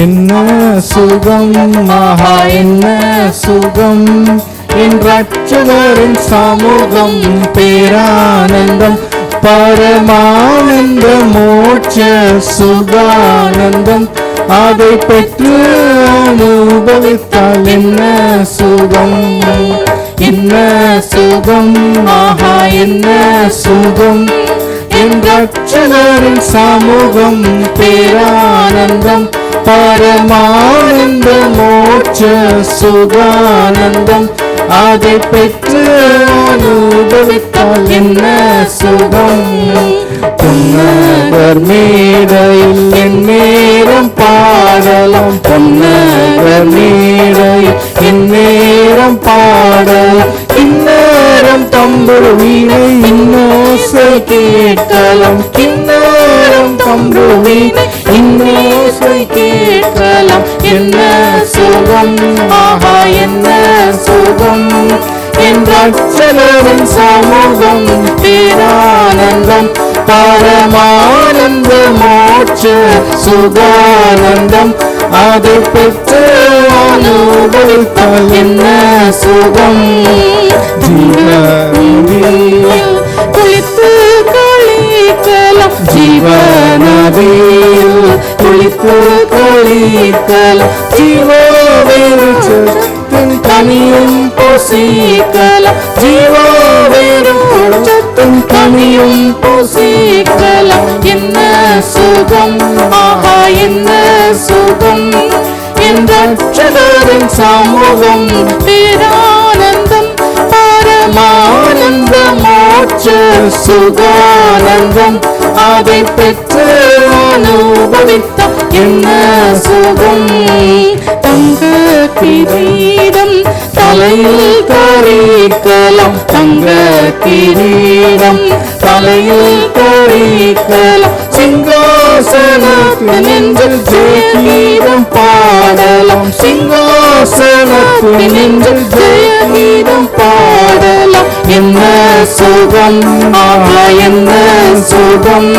என்ன சுகம், மகா என்ன சுகம், என் ரட்சகரின் சமூகம், பேரானந்தம், பரமானந்த மோட்ச சுகானந்தம், அதை பெற்று அனுபவித்தால் என்ன சுகம், என்ன சுகம், ஆஹா என்ன சுகம், என் ரட்சகரின் சமூகம், பேரானந்தம், பரமானந்த மோட்ச சுகானந்தம், அதை பெற்று அனுபவித்தால் என்ன சுகம். பொன்னகர் மேடையில் என் நேரம் பாடலாம், பொன்னகர் மேடையில் என் நேரம் பாடலாம், கிண்ணறம் தம்புரு வீணை இன்னோசை கேட்கலாம், கிண்ணறம் தம்புரு வீணை இன்னோசை கேட்கலாம், என்ன சுகம், ஆஹா என்ன சுகம், என் ரட்சகரின் சமூகம், பேரானந்தம், பரமானந்த மோட்ச சுகானந்தம், அதை பெற்று அனுபவித்தால் என்ன சுகம். ஜீவநதியில் குளித்து களிக்கலாம், ஜீவநதியில் குளித்து களிக்கலாம், ஜீவவெளிச்சத்தின் கனியும் பூசிக்கலாம், ஜீவவெளிச்சத்தின் கனியும் பூசிக்கலாம், என்ன சுகம், ஆஹா என்ன சுகம், என் ரட்சகரின் சமூகம், பேரானந்தம், பரமானந்த மோட்ச சுகானந்தம், அதை பெற்று அனுபவித்த என்ன சுகம். தங்க கிரீடம் தலையில் தரிக்கலாம், தங்க கிரீடம் தலையில் தரிக்கலாம், சிங்காசனத்தில் நின்று ஜெயகீதம் பாடலாம், சிங்காசனத்தில் நின்று ஜெயகீதம் பாடலாம், என்ன சுகம், ஆஹா என்ன சுகம்,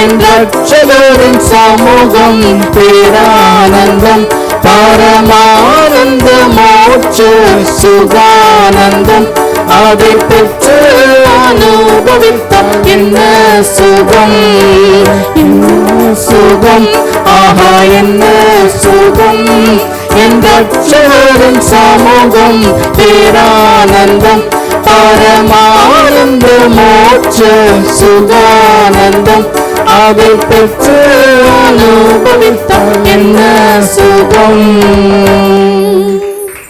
என் ரட்சகரின் சமூகம், பேரானந்தம், பரமானந்த மோட்ச சுகானந்தம், அதை பெற்று அனுபவித்தால் என்ன சுகம், என்ன சுகம், ஆஹா என்ன சுகம், என் ரட்சகரின் சமூகம், பேரானந்தம், பரமானந்த மோட்ச சுகானந்தம், அதை பெற்று அனுபவித்தால் என்ன சுகம்.